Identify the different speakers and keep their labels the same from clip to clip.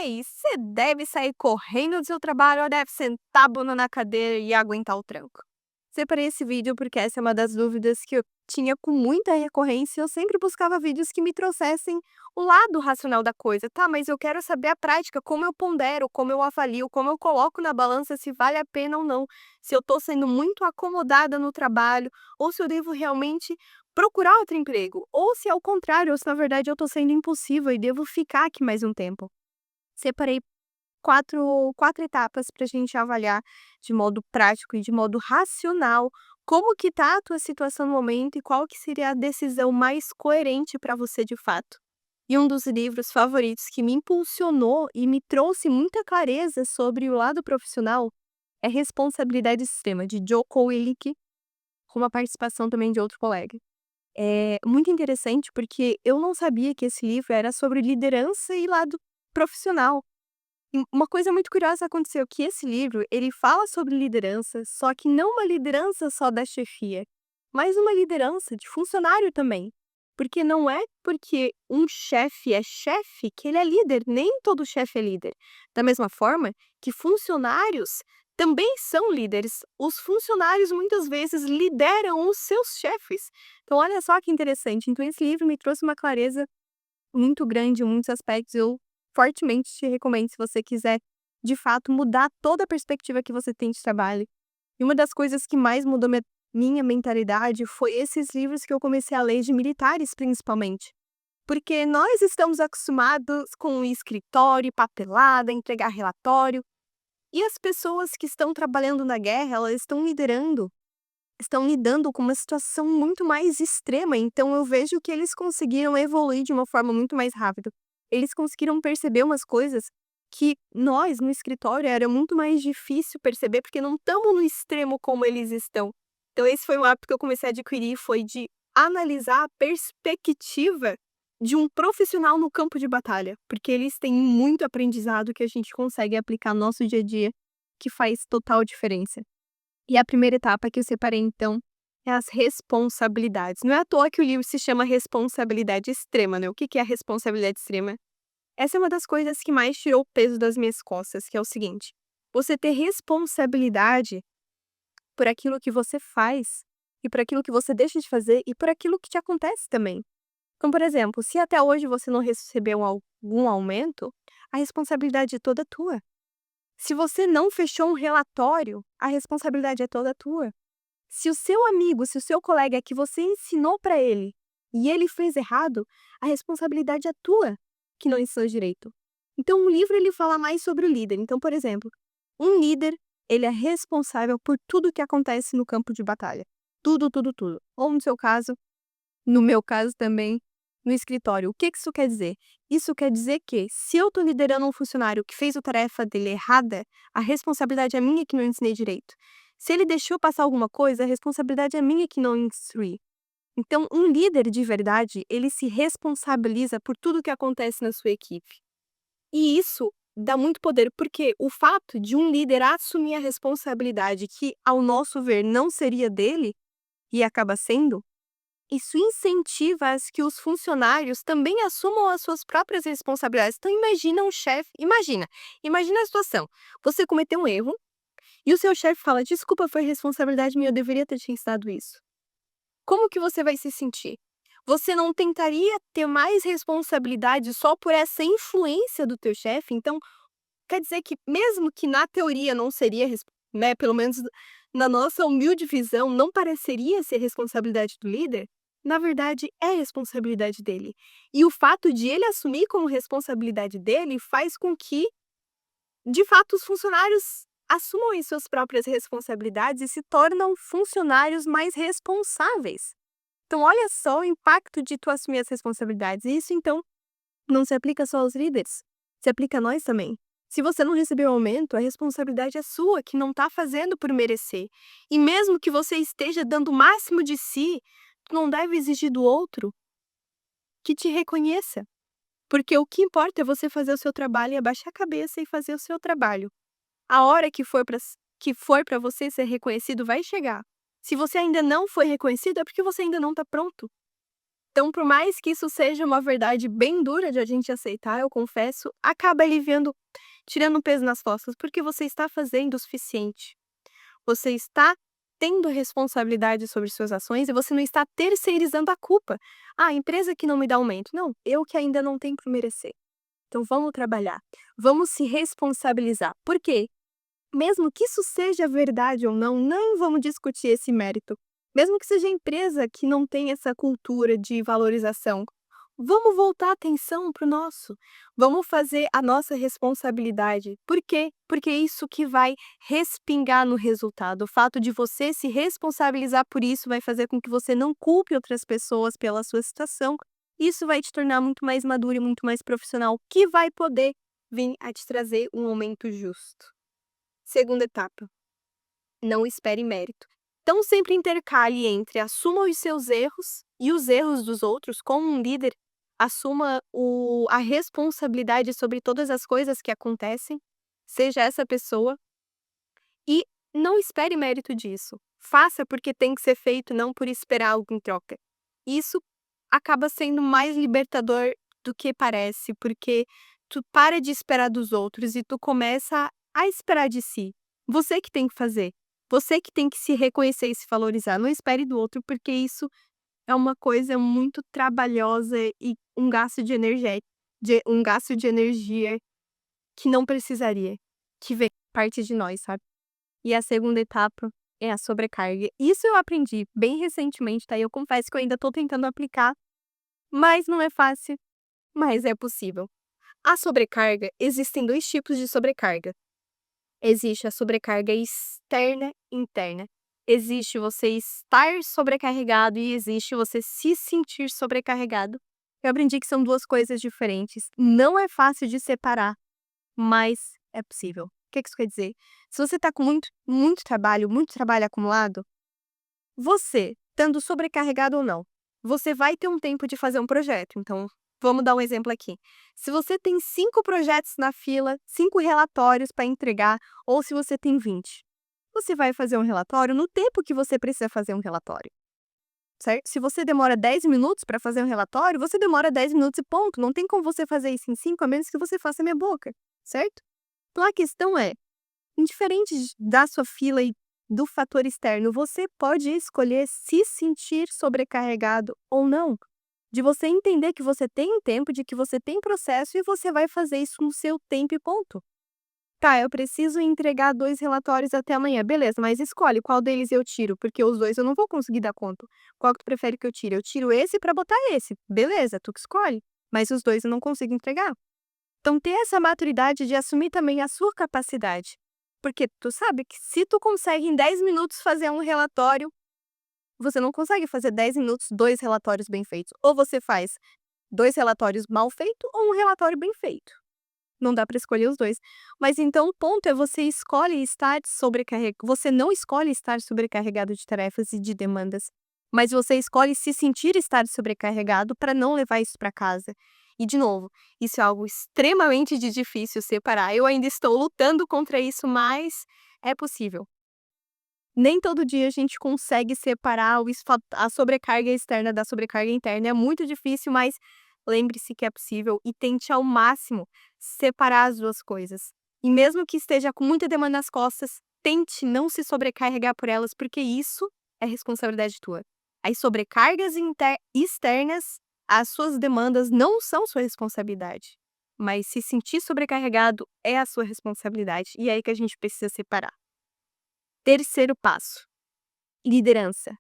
Speaker 1: aí, você deve sair correndo do seu trabalho ou deve sentar a bunda na cadeira e aguentar o tranco? Separei esse vídeo porque essa é uma das dúvidas que eu tinha com muita recorrência. Eu sempre buscava vídeos que me trouxessem o lado racional da coisa. Tá, mas eu quero saber a prática, como eu pondero, como eu avalio, como eu coloco na balança se vale a pena ou não. Se eu tô sendo muito acomodada no trabalho, ou se eu devo realmente procurar outro emprego. Ou se ao contrário, ou se na verdade eu tô sendo impulsiva e devo ficar aqui mais um tempo. Separei quatro etapas para a gente avaliar de modo prático e de modo racional como que tá a tua situação no momento e qual que seria a decisão mais coerente para você de fato. E um dos livros favoritos que me impulsionou e me trouxe muita clareza sobre o lado profissional é Responsabilidade Extrema, de Jocko Willink, com uma participação também de outro colega. É muito interessante porque eu não sabia que esse livro era sobre liderança e lado profissional. E uma coisa muito curiosa aconteceu, que esse livro, ele fala sobre liderança, só que não uma liderança só da chefia, mas uma liderança de funcionário também. Porque não é porque um chefe é chefe que ele é líder, nem todo chefe é líder. Da mesma forma que funcionários também são líderes. Os funcionários muitas vezes lideram os seus chefes. Então olha só que interessante. Então esse livro me trouxe uma clareza muito grande em muitos aspectos. Eu fortemente te recomendo se você quiser, de fato, mudar toda a perspectiva que você tem de trabalho. E uma das coisas que mais mudou minha mentalidade foi esses livros que eu comecei a ler de militares, principalmente. Porque nós estamos acostumados com o escritório, papelada, entregar relatório. E as pessoas que estão trabalhando na guerra, elas estão lidando com uma situação muito mais extrema, então eu vejo que eles conseguiram evoluir de uma forma muito mais rápida. Eles conseguiram perceber umas coisas que nós, no escritório, era muito mais difícil perceber, porque não estamos no extremo como eles estão. Então esse foi um hábito que eu comecei a adquirir, foi de analisar a perspectiva de um profissional no campo de batalha, porque eles têm muito aprendizado que a gente consegue aplicar no nosso dia a dia, que faz total diferença. E a primeira etapa que eu separei, então, é as responsabilidades. Não é à toa que o livro se chama Responsabilidade Extrema, né? O que que é a responsabilidade extrema? Essa é uma das coisas que mais tirou o peso das minhas costas, que é o seguinte: você ter responsabilidade por aquilo que você faz, e por aquilo que você deixa de fazer, e por aquilo que te acontece também. Então, por exemplo, se até hoje você não recebeu algum aumento, a responsabilidade é toda tua. Se você não fechou um relatório, a responsabilidade é toda tua. Se o seu amigo, se o seu colega que você ensinou para ele e ele fez errado, a responsabilidade é tua que não ensinou direito. Então, o livro ele fala mais sobre o líder. Então, por exemplo, um líder, ele é responsável por tudo que acontece no campo de batalha. Tudo, tudo, tudo. Ou no seu caso, no meu caso também, no escritório. O que que isso quer dizer? Isso quer dizer que, se eu estou liderando um funcionário que fez a tarefa dele errada, a responsabilidade é minha que não ensinei direito. Se ele deixou passar alguma coisa, a responsabilidade é minha que não instruí. Então, um líder de verdade, ele se responsabiliza por tudo que acontece na sua equipe. E isso dá muito poder, porque o fato de um líder assumir a responsabilidade que, ao nosso ver, não seria dele, e acaba sendo, isso incentiva as que os funcionários também assumam as suas próprias responsabilidades. Então imagina um chefe, imagina a situação. Você cometeu um erro e o seu chefe fala: "Desculpa, foi responsabilidade minha, eu deveria ter te ensinado isso". Como que você vai se sentir? Você não tentaria ter mais responsabilidade só por essa influência do teu chefe? Então, quer dizer que mesmo que na teoria não seria, né, pelo menos na nossa humilde visão, não pareceria ser responsabilidade do líder, na verdade é responsabilidade dele. E o fato de ele assumir como responsabilidade dele faz com que, de fato, os funcionários assumam as suas próprias responsabilidades e se tornam funcionários mais responsáveis. Então, olha só o impacto de tu assumir as responsabilidades. E isso, então, não se aplica só aos líderes, se aplica a nós também. Se você não recebeu aumento, a responsabilidade é sua, que não está fazendo por merecer. E mesmo que você esteja dando o máximo de si, tu não deve exigir do outro que te reconheça. Porque o que importa é você fazer o seu trabalho e abaixar a cabeça e fazer o seu trabalho. A hora que for para você ser reconhecido vai chegar. Se você ainda não foi reconhecido, é porque você ainda não está pronto. Então, por mais que isso seja uma verdade bem dura de a gente aceitar, eu confesso, acaba aliviando, tirando um peso nas costas, porque você está fazendo o suficiente. Você está tendo responsabilidade sobre suas ações e você não está terceirizando a culpa. Ah, a empresa que não me dá aumento. Não, eu que ainda não tenho que merecer. Então vamos trabalhar, vamos se responsabilizar. Por quê? Mesmo que isso seja verdade ou não, não vamos discutir esse mérito. Mesmo que seja empresa que não tem essa cultura de valorização, vamos voltar a atenção para o nosso. Vamos fazer a nossa responsabilidade. Por quê? Porque é isso que vai respingar no resultado. O fato de você se responsabilizar por isso vai fazer com que você não culpe outras pessoas pela sua situação. Isso vai te tornar muito mais maduro e muito mais profissional, que vai poder vir a te trazer um aumento justo. Segunda etapa, não espere mérito. Então sempre intercale entre assuma os seus erros e os erros dos outros. Como um líder, assuma a responsabilidade sobre todas as coisas que acontecem, seja essa pessoa, e não espere mérito disso. Faça porque tem que ser feito, não por esperar algo em troca. Isso acaba sendo mais libertador do que parece, porque tu para de esperar dos outros e tu começa a esperar de si. Você que tem que fazer. Você que tem que se reconhecer e se valorizar. Não espere do outro, porque isso é uma coisa muito trabalhosa e um gasto de energia que não precisaria, que vem parte de nós, sabe? E a segunda etapa é a sobrecarga. Isso eu aprendi bem recentemente, tá? E eu confesso que eu ainda tô tentando aplicar, mas não é fácil, mas é possível. A sobrecarga, existem 2 tipos de sobrecarga. Existe a sobrecarga externa e interna. Existe você estar sobrecarregado e existe você se sentir sobrecarregado. Eu aprendi que são 2 coisas diferentes. Não é fácil de separar, mas é possível. O que isso quer dizer? Se você está com muito trabalho acumulado, você, estando sobrecarregado ou não, você vai ter um tempo de fazer um projeto. Então, vamos dar um exemplo aqui. Se você tem 5 projetos na fila, 5 relatórios para entregar, ou se você tem 20, você vai fazer um relatório no tempo que você precisa fazer um relatório, certo? Se você demora 10 minutos para fazer um relatório, você demora 10 minutos e ponto. Não tem como você fazer isso em 5, a menos que você faça meia boca, certo? Então, a questão é, indiferente da sua fila e do fator externo, você pode escolher se sentir sobrecarregado ou não. De você entender que você tem tempo, de que você tem processo e você vai fazer isso no seu tempo e ponto. Tá, eu preciso entregar 2 relatórios até amanhã. Beleza, mas escolhe qual deles eu tiro, porque os 2 eu não vou conseguir dar conta. Qual que tu prefere que eu tire? Eu tiro esse para botar esse. Beleza, tu que escolhe. Mas os 2 eu não consigo entregar. Então, ter essa maturidade de assumir também a sua capacidade. Porque tu sabe que se tu consegue em 10 minutos fazer um relatório, você não consegue fazer 10 minutos 2 relatórios bem feitos. Ou você faz 2 relatórios mal feitos ou um relatório bem feito. Não dá para escolher os 2. Mas então o ponto é você escolhe estar sobrecarregado. Você não escolhe estar sobrecarregado de tarefas e de demandas, mas você escolhe se sentir estar sobrecarregado para não levar isso para casa. E de novo, isso é algo extremamente difícil separar. Eu ainda estou lutando contra isso, mas é possível. Nem todo dia a gente consegue separar a sobrecarga externa da sobrecarga interna. É muito difícil, mas lembre-se que é possível e tente ao máximo separar as 2 coisas. E mesmo que esteja com muita demanda nas costas, tente não se sobrecarregar por elas, porque isso é responsabilidade tua. As sobrecargas externas, as suas demandas não são sua responsabilidade. Mas se sentir sobrecarregado é a sua responsabilidade. E é aí que a gente precisa separar. Terceiro passo, liderança.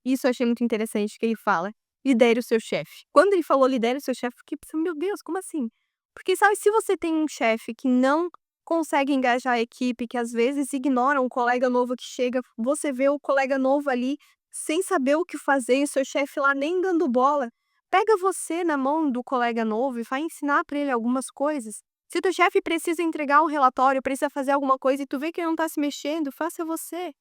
Speaker 1: Isso eu achei muito interessante que ele fala, lidere o seu chefe. Quando ele falou lidere o seu chefe, eu fiquei pensando, meu Deus, como assim? Porque sabe, se você tem um chefe que não consegue engajar a equipe, que às vezes ignora um colega novo que chega, você vê o colega novo ali sem saber o que fazer e o seu chefe lá nem dando bola, pega você na mão do colega novo e vai ensinar para ele algumas coisas. Se teu chefe precisa entregar um relatório, precisa fazer alguma coisa e tu vê que ele não tá se mexendo, faça você.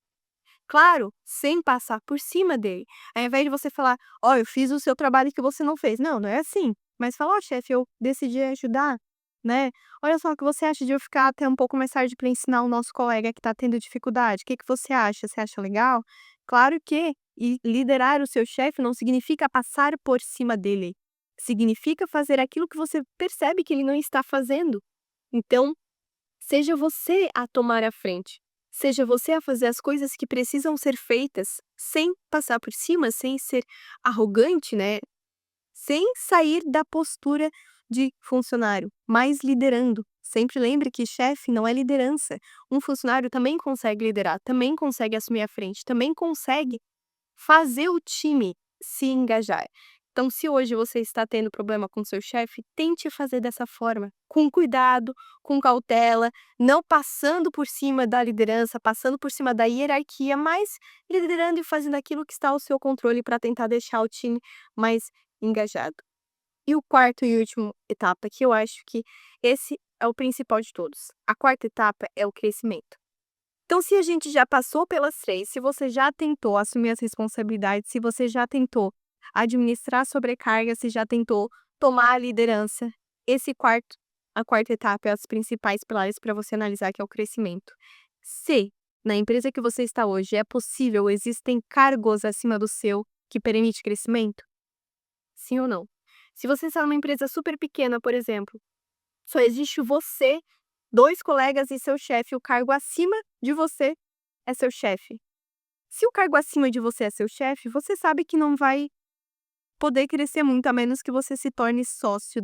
Speaker 1: Claro, sem passar por cima dele. Ao invés de você falar: "Ó, eu fiz o seu trabalho que você não fez". Não, não é assim. Mas fala: "Ó, chefe, eu decidi ajudar, né. Olha só, o que você acha de eu ficar até um pouco mais tarde para ensinar o nosso colega que tá tendo dificuldade? O que que você acha? Você acha legal?". Claro que liderar o seu chefe não significa passar por cima dele, significa fazer aquilo que você percebe que ele não está fazendo. Então, seja você a tomar a frente, seja você a fazer as coisas que precisam ser feitas sem passar por cima, sem ser arrogante, né? Sem sair da postura de funcionário, mas liderando. Sempre lembre que chefe não é liderança. Um funcionário também consegue liderar, também consegue assumir a frente, também consegue fazer o time se engajar. Então, se hoje você está tendo problema com seu chefe, tente fazer dessa forma, com cuidado, com cautela, não passando por cima da liderança, passando por cima da hierarquia, mas liderando e fazendo aquilo que está ao seu controle para tentar deixar o time mais engajado. E o quarto e último etapa, que eu acho que esse é o principal de todos. A quarta etapa é o crescimento. Então, se a gente já passou pelas 3, se você já tentou assumir as responsabilidades, se você já tentou administrar a sobrecarga, se já tentou tomar a liderança, a quarta etapa é as principais pilares para você analisar, que é o crescimento. Se na empresa que você está hoje é possível, existem cargos acima do seu que permite crescimento? Sim ou não? Se você está numa empresa super pequena, por exemplo, só existe você, 2 colegas e seu chefe, o cargo acima de você é seu chefe. Se o cargo acima de você é seu chefe, você sabe que não vai poder crescer muito, a menos que você se torne sócio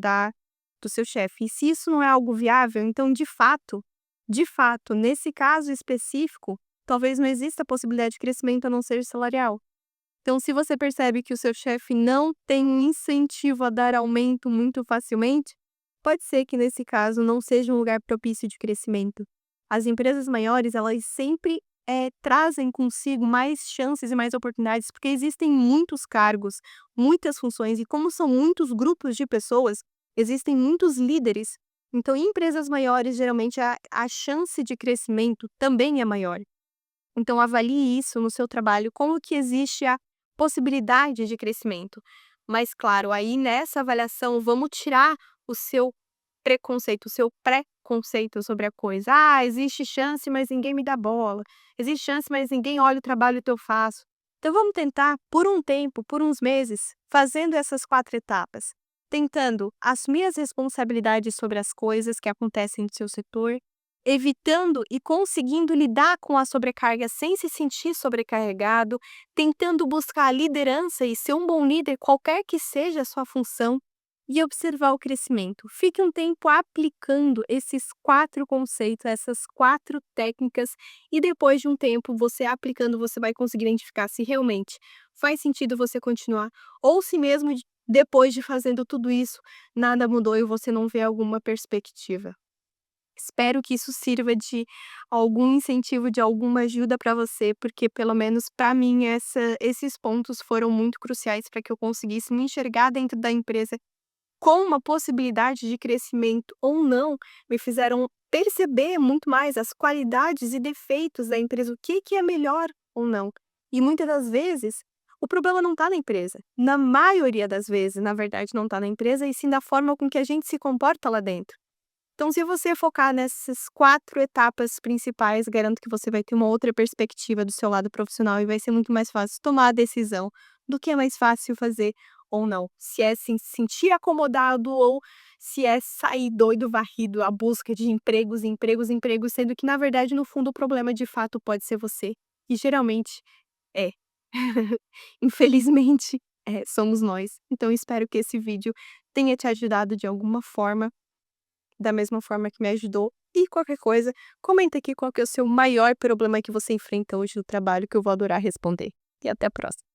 Speaker 1: do seu chefe. E se isso não é algo viável, então de fato, nesse caso específico, talvez não exista possibilidade de crescimento a não ser salarial. Então, se você percebe que o seu chefe não tem um incentivo a dar aumento muito facilmente, pode ser que nesse caso não seja um lugar propício de crescimento. As empresas maiores, elas sempre trazem consigo mais chances e mais oportunidades, porque existem muitos cargos, muitas funções, e como são muitos grupos de pessoas, existem muitos líderes. Então, em empresas maiores, geralmente a chance de crescimento também é maior. Então, avalie isso no seu trabalho, como que existe a possibilidade de crescimento. Mas, claro, aí nessa avaliação, vamos tirar o seu preconceito, o seu pré-conceito sobre a coisa. Ah, existe chance, mas ninguém me dá bola. Existe chance, mas ninguém olha o trabalho que eu faço. Então, vamos tentar, por um tempo, por uns meses, fazendo essas 4 etapas. Tentando assumir as responsabilidades sobre as coisas que acontecem no seu setor, evitando e conseguindo lidar com a sobrecarga sem se sentir sobrecarregado, tentando buscar a liderança e ser um bom líder, qualquer que seja a sua função, e observar o crescimento. Fique um tempo aplicando esses 4 conceitos, essas 4 técnicas, e depois de um tempo, você aplicando, você vai conseguir identificar se realmente faz sentido você continuar, ou se mesmo depois de fazendo tudo isso, nada mudou e você não vê alguma perspectiva. Espero que isso sirva de algum incentivo, de alguma ajuda para você, porque pelo menos para mim esses pontos foram muito cruciais para que eu conseguisse me enxergar dentro da empresa com uma possibilidade de crescimento ou não, me fizeram perceber muito mais as qualidades e defeitos da empresa, o que que é melhor ou não. E muitas das vezes, o problema não está na empresa. Na maioria das vezes, na verdade, não está na empresa, e sim da forma com que a gente se comporta lá dentro. Então, se você focar nessas 4 etapas principais, garanto que você vai ter uma outra perspectiva do seu lado profissional e vai ser muito mais fácil tomar a decisão do que é mais fácil fazer ou não. Se é se sentir acomodado ou se é sair doido, varrido à busca de empregos, empregos, empregos, sendo que, na verdade, no fundo, o problema de fato pode ser você. E geralmente é. Infelizmente, somos nós. Então, espero que esse vídeo tenha te ajudado de alguma forma, da mesma forma que me ajudou. E qualquer coisa, comenta aqui qual que é o seu maior problema que você enfrenta hoje no trabalho, que eu vou adorar responder. E até a próxima.